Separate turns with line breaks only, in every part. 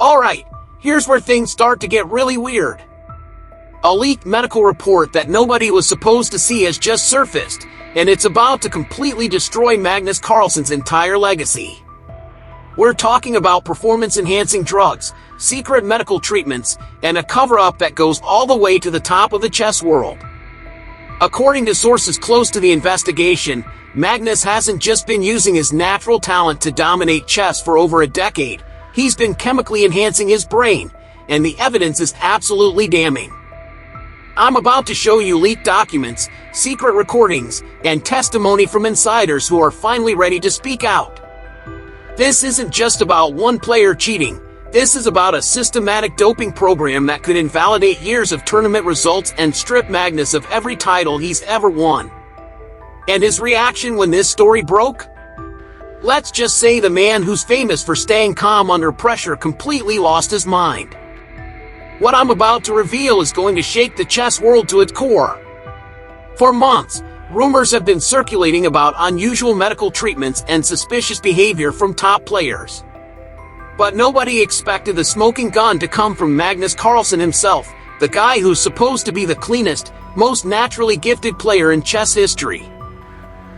Alright, here's where things start to get really weird. A leaked medical report that nobody was supposed to see has just surfaced, and it's about to completely destroy Magnus Carlsen's entire legacy. We're talking about performance-enhancing drugs, secret medical treatments, and a cover-up that goes all the way to the top of the chess world. According to sources close to the investigation, Magnus hasn't just been using his natural talent to dominate chess for over a decade. He's been chemically enhancing his brain, and the evidence is absolutely damning. I'm about to show you leaked documents, secret recordings, and testimony from insiders who are finally ready to speak out. This isn't just about one player cheating. This is about a systematic doping program that could invalidate years of tournament results and strip Magnus of every title he's ever won. And his reaction when this story broke? Let's just say the man who's famous for staying calm under pressure completely lost his mind. What I'm about to reveal is going to shake the chess world to its core. For months, rumors have been circulating about unusual medical treatments and suspicious behavior from top players. But nobody expected the smoking gun to come from Magnus Carlsen himself, the guy who's supposed to be the cleanest, most naturally gifted player in chess history.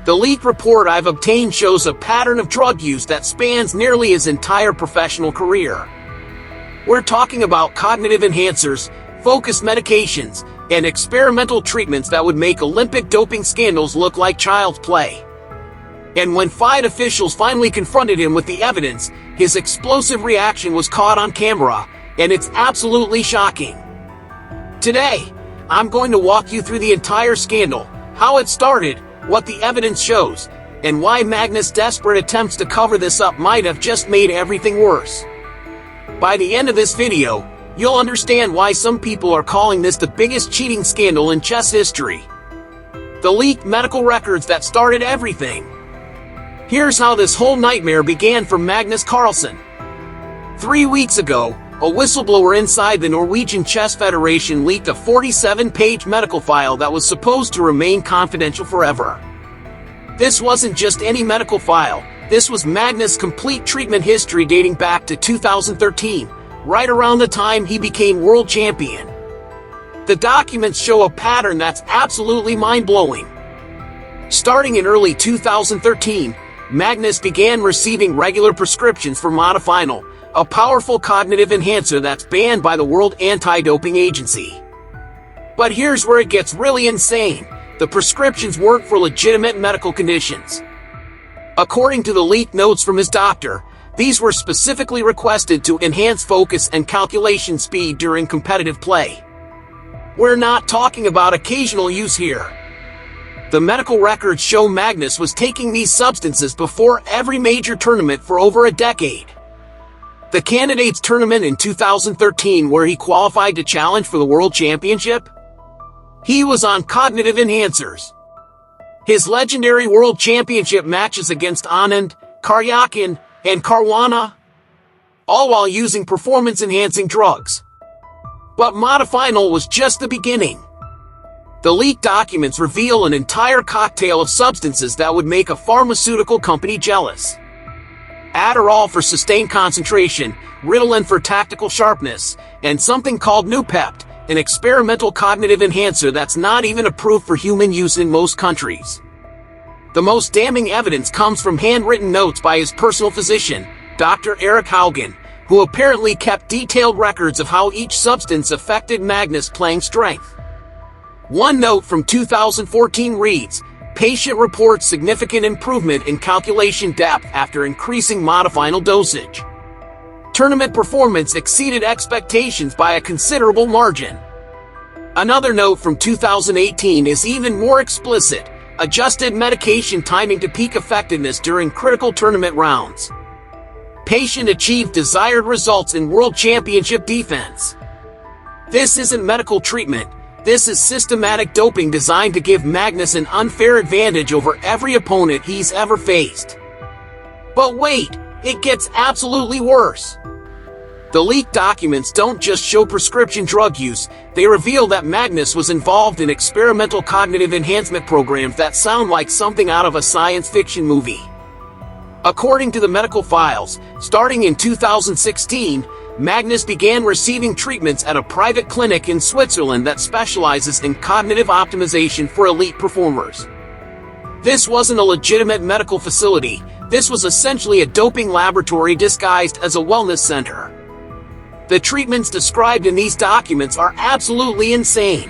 The leaked report I've obtained shows a pattern of drug use that spans nearly his entire professional career. We're talking about cognitive enhancers, focused medications, and experimental treatments that would make Olympic doping scandals look like child's play. And when FIDE officials finally confronted him with the evidence, his explosive reaction was caught on camera, and it's absolutely shocking. Today, I'm going to walk you through the entire scandal, how it started, what the evidence shows, and why Magnus' desperate attempts to cover this up might have just made everything worse. By the end of this video, you'll understand why some people are calling this the biggest cheating scandal in chess history. The leaked medical records that started everything. Here's how this whole nightmare began for Magnus Carlsen. 3 weeks ago, a whistleblower inside the Norwegian Chess Federation leaked a 47-page medical file that was supposed to remain confidential forever. This wasn't just any medical file. This was Magnus' complete treatment history dating back to 2013, right around the time he became world champion. The documents show a pattern that's absolutely mind-blowing. Starting in early 2013, Magnus began receiving regular prescriptions for Modafinil, a powerful cognitive enhancer that's banned by the World Anti-Doping Agency. But here's where it gets really insane. The prescriptions weren't for legitimate medical conditions. According to the leaked notes from his doctor, these were specifically requested to enhance focus and calculation speed during competitive play. We're not talking about occasional use here. The medical records show Magnus was taking these substances before every major tournament for over a decade. The Candidates Tournament in 2013, where he qualified to challenge for the World Championship, he was on cognitive enhancers. His legendary World Championship matches against Anand, Karyakin, and Caruana, all while using performance-enhancing drugs. But Modafinil was just the beginning. The leaked documents reveal an entire cocktail of substances that would make a pharmaceutical company jealous. Adderall for sustained concentration, Ritalin for tactical sharpness, and something called Nupept, an experimental cognitive enhancer that's not even approved for human use in most countries. The most damning evidence comes from handwritten notes by his personal physician, Dr. Eric Haugen, who apparently kept detailed records of how each substance affected Magnus' playing strength. One note from 2014 reads, "Patient reports significant improvement in calculation depth after increasing Modafinil dosage. Tournament performance exceeded expectations by a considerable margin." Another note from 2018 is even more explicit, adjusted medication timing to peak effectiveness during critical tournament rounds. Patient achieved desired results in World Championship defense. This isn't medical treatment. This is systematic doping designed to give Magnus an unfair advantage over every opponent he's ever faced. But wait, it gets absolutely worse. The leaked documents don't just show prescription drug use, they reveal that Magnus was involved in experimental cognitive enhancement programs that sound like something out of a science fiction movie. According to the medical files, starting in 2016, Magnus began receiving treatments at a private clinic in Switzerland that specializes in cognitive optimization for elite performers. This wasn't a legitimate medical facility. This was essentially a doping laboratory disguised as a wellness center. The treatments described in these documents are absolutely insane.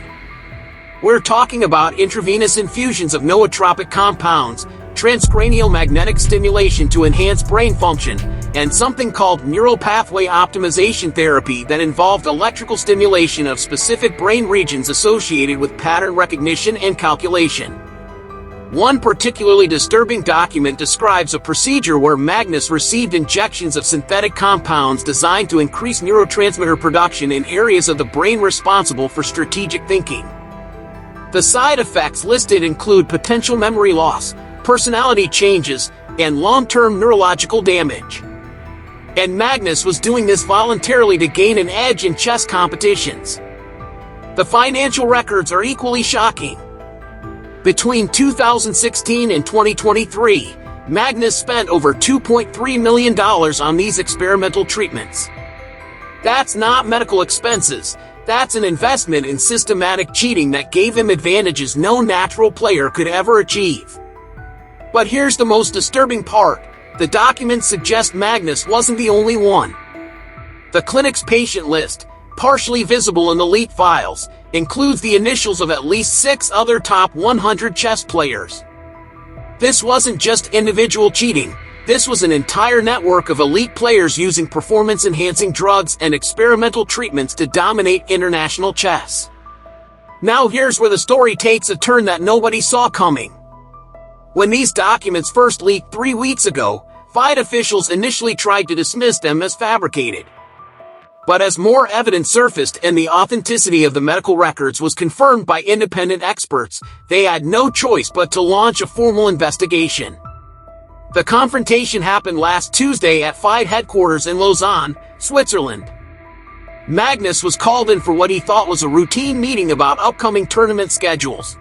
We're talking about intravenous infusions of nootropic compounds, transcranial magnetic stimulation to enhance brain function, and something called neural pathway optimization therapy that involved electrical stimulation of specific brain regions associated with pattern recognition and calculation. One particularly disturbing document describes a procedure where Magnus received injections of synthetic compounds designed to increase neurotransmitter production in areas of the brain responsible for strategic thinking. The side effects listed include potential memory loss, personality changes, and long-term neurological damage. And Magnus was doing this voluntarily to gain an edge in chess competitions. The financial records are equally shocking. Between 2016 and 2023, Magnus spent over $2.3 million on these experimental treatments. That's not medical expenses. That's an investment in systematic cheating that gave him advantages no natural player could ever achieve. But here's the most disturbing part. The documents suggest Magnus wasn't the only one. The clinic's patient list, partially visible in the leaked files, includes the initials of at least 6 other top 100 chess players. This wasn't just individual cheating. This was an entire network of elite players using performance-enhancing drugs and experimental treatments to dominate international chess. Now here's where the story takes a turn that nobody saw coming. When these documents first leaked 3 weeks ago, FIDE officials initially tried to dismiss them as fabricated. But as more evidence surfaced and the authenticity of the medical records was confirmed by independent experts, they had no choice but to launch a formal investigation. The confrontation happened last Tuesday at FIDE headquarters in Lausanne, Switzerland. Magnus was called in for what he thought was a routine meeting about upcoming tournament schedules.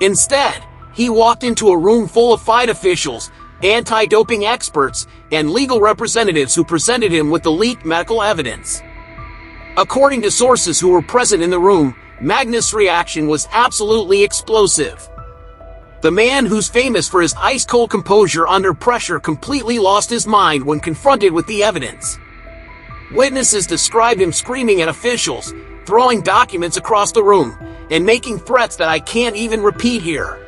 Instead, he walked into a room full of FIDE officials, anti-doping experts, and legal representatives who presented him with the leaked medical evidence. According to sources who were present in the room, Magnus' reaction was absolutely explosive. The man who's famous for his ice-cold composure under pressure completely lost his mind when confronted with the evidence. Witnesses described him screaming at officials, throwing documents across the room, and making threats that I can't even repeat here.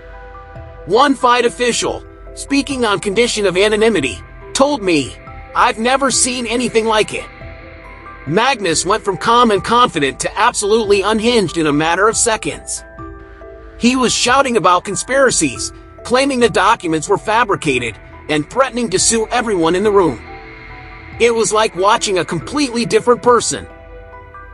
One FIDE official, speaking on condition of anonymity, told me, "I've never seen anything like it." Magnus went from calm and confident to absolutely unhinged in a matter of seconds. He was shouting about conspiracies, claiming the documents were fabricated, and threatening to sue everyone in the room. It was like watching a completely different person.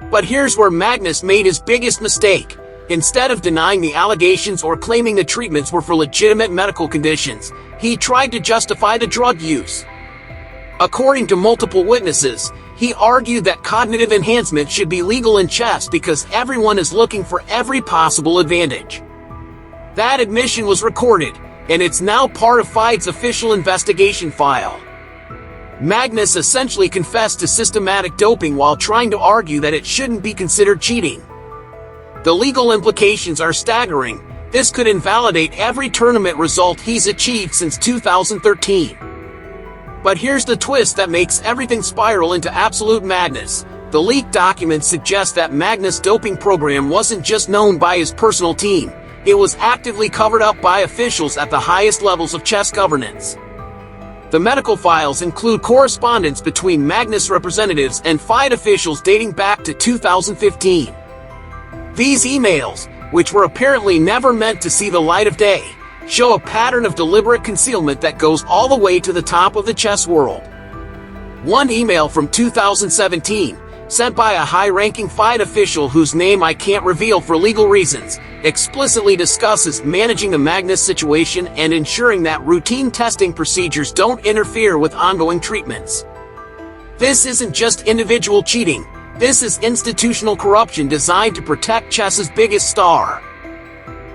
But here's where Magnus made his biggest mistake. Instead of denying the allegations or claiming the treatments were for legitimate medical conditions, he tried to justify the drug use. According to multiple witnesses, he argued that cognitive enhancement should be legal in chess because everyone is looking for every possible advantage. That admission was recorded, and it's now part of FIDE's official investigation file. Magnus essentially confessed to systematic doping while trying to argue that it shouldn't be considered cheating. The legal implications are staggering. This could invalidate every tournament result he's achieved since 2013. But here's the twist that makes everything spiral into absolute madness. The leaked documents suggest that Magnus' doping program wasn't just known by his personal team. It was actively covered up by officials at the highest levels of chess governance. The medical files include correspondence between Magnus representatives and FIDE officials dating back to 2015. These emails, which were apparently never meant to see the light of day, show a pattern of deliberate concealment that goes all the way to the top of the chess world. One email from 2017, sent by a high-ranking FIDE official whose name I can't reveal for legal reasons, explicitly discusses managing the Magnus situation and ensuring that routine testing procedures don't interfere with ongoing treatments. This isn't just individual cheating. This is institutional corruption designed to protect chess's biggest star.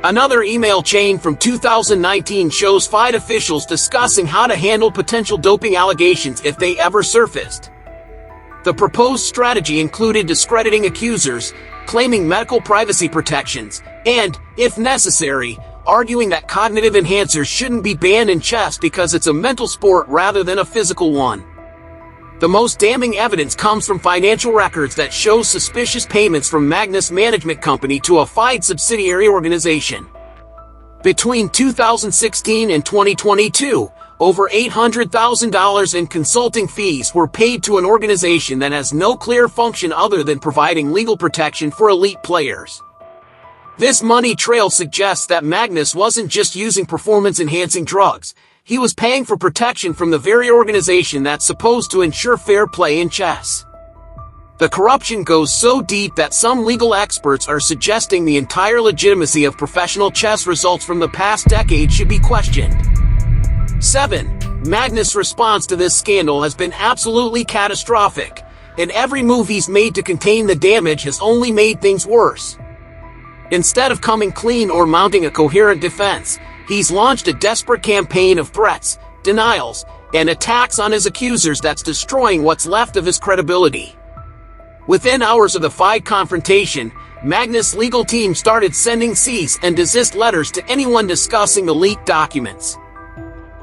Another email chain from 2019 shows FIDE officials discussing how to handle potential doping allegations if they ever surfaced. The proposed strategy included discrediting accusers, claiming medical privacy protections, and, if necessary, arguing that cognitive enhancers shouldn't be banned in chess because it's a mental sport rather than a physical one. The most damning evidence comes from financial records that show suspicious payments from Magnus Management Company to a FIDE subsidiary organization. Between 2016 and 2022, over $800,000 in consulting fees were paid to an organization that has no clear function other than providing legal protection for elite players. This money trail suggests that Magnus wasn't just using performance-enhancing drugs, he was paying for protection from the very organization that's supposed to ensure fair play in chess. The corruption goes so deep that some legal experts are suggesting the entire legitimacy of professional chess results from the past decade should be questioned. 7. Magnus' response to this scandal has been absolutely catastrophic, and every move he's made to contain the damage has only made things worse. Instead of coming clean or mounting a coherent defense, he's launched a desperate campaign of threats, denials, and attacks on his accusers that's destroying what's left of his credibility. Within hours of the FIDE confrontation, Magnus' legal team started sending cease and desist letters to anyone discussing the leaked documents.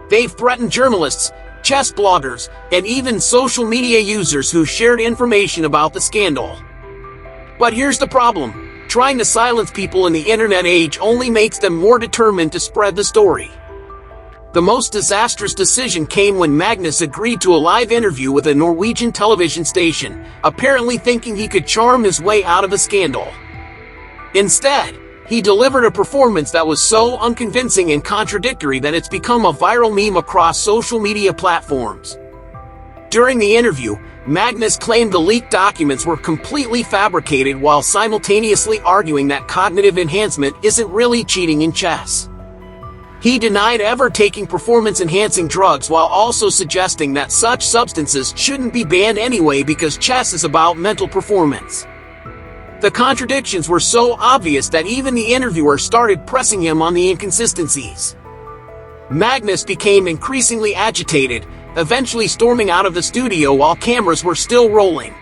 They've threatened journalists, chess bloggers, and even social media users who shared information about the scandal. But here's the problem. Trying to silence people in the internet age only makes them more determined to spread the story. The most disastrous decision came when Magnus agreed to a live interview with a Norwegian television station, apparently thinking he could charm his way out of the scandal. Instead, he delivered a performance that was so unconvincing and contradictory that it's become a viral meme across social media platforms. During the interview, Magnus claimed the leaked documents were completely fabricated while simultaneously arguing that cognitive enhancement isn't really cheating in chess. He denied ever taking performance-enhancing drugs while also suggesting that such substances shouldn't be banned anyway because chess is about mental performance. The contradictions were so obvious that even the interviewer started pressing him on the inconsistencies. Magnus became increasingly agitated, eventually storming out of the studio while cameras were still rolling.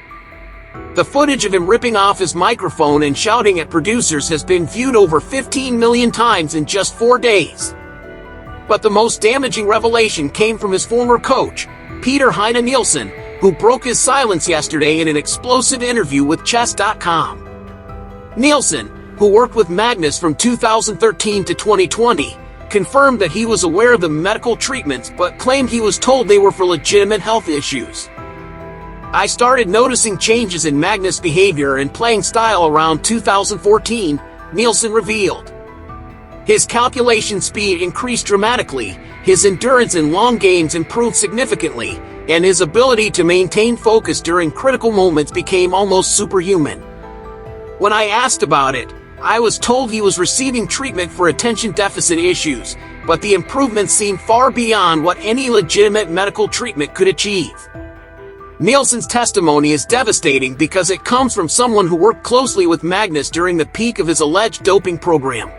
The footage of him ripping off his microphone and shouting at producers has been viewed over 15 million times in just 4 days. But the most damaging revelation came from his former coach, Peter Heine Nielsen, who broke his silence yesterday in an explosive interview with Chess.com. Nielsen, who worked with Magnus from 2013 to 2020, confirmed that he was aware of the medical treatments but claimed he was told they were for legitimate health issues. I started noticing changes in Magnus' behavior and playing style around 2014, Nielsen revealed. His calculation speed increased dramatically, his endurance in long games improved significantly, and his ability to maintain focus during critical moments became almost superhuman. When I asked about it, I was told he was receiving treatment for attention deficit issues, but the improvements seemed far beyond what any legitimate medical treatment could achieve. Nielsen's testimony is devastating because it comes from someone who worked closely with Magnus during the peak of his alleged doping program.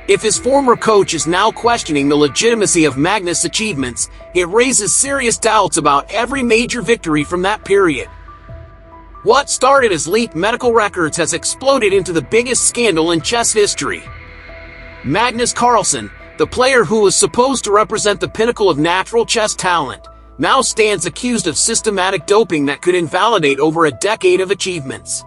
If his former coach is now questioning the legitimacy of Magnus' achievements, it raises serious doubts about every major victory from that period. What started as leaked medical records has exploded into the biggest scandal in chess history. Magnus Carlsen, the player who was supposed to represent the pinnacle of natural chess talent, now stands accused of systematic doping that could invalidate over a decade of achievements.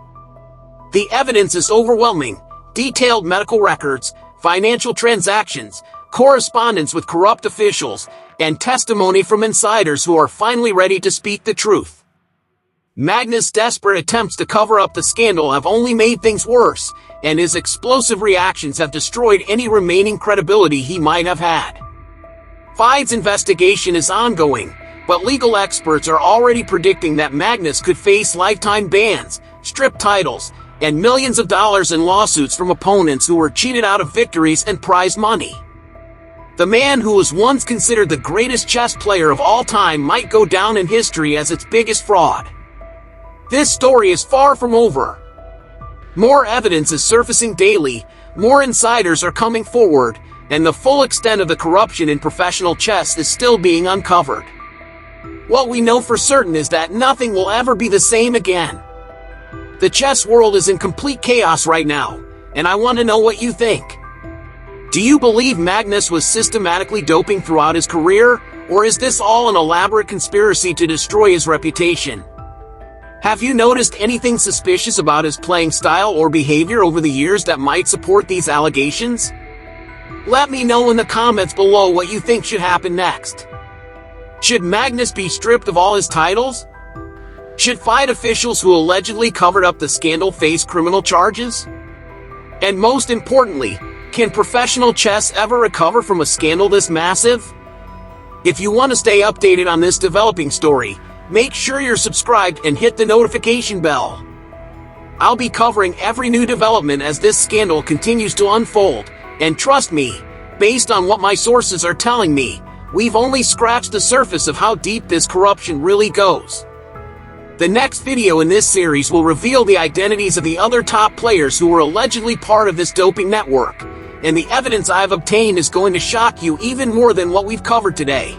The evidence is overwhelming: detailed medical records, financial transactions, correspondence with corrupt officials, and testimony from insiders who are finally ready to speak the truth. Magnus' desperate attempts to cover up the scandal have only made things worse, and his explosive reactions have destroyed any remaining credibility he might have had. FIDE's investigation is ongoing, but legal experts are already predicting that Magnus could face lifetime bans, stripped titles, and millions of dollars in lawsuits from opponents who were cheated out of victories and prize money. The man who was once considered the greatest chess player of all time might go down in history as its biggest fraud. This story is far from over. More evidence is surfacing daily, more insiders are coming forward, and the full extent of the corruption in professional chess is still being uncovered. What we know for certain is that nothing will ever be the same again. The chess world is in complete chaos right now, and I want to know what you think. Do you believe Magnus was systematically doping throughout his career, or is this all an elaborate conspiracy to destroy his reputation? Have you noticed anything suspicious about his playing style or behavior over the years that might support these allegations? Let me know in the comments below what you think should happen next. Should Magnus be stripped of all his titles? Should FIDE officials who allegedly covered up the scandal face criminal charges? And most importantly, can professional chess ever recover from a scandal this massive? If you want to stay updated on this developing story, make sure you're subscribed and hit the notification bell. I'll be covering every new development as this scandal continues to unfold, and trust me, based on what my sources are telling me, we've only scratched the surface of how deep this corruption really goes. The next video in this series will reveal the identities of the other top players who were allegedly part of this doping network, and the evidence I've obtained is going to shock you even more than what we've covered today.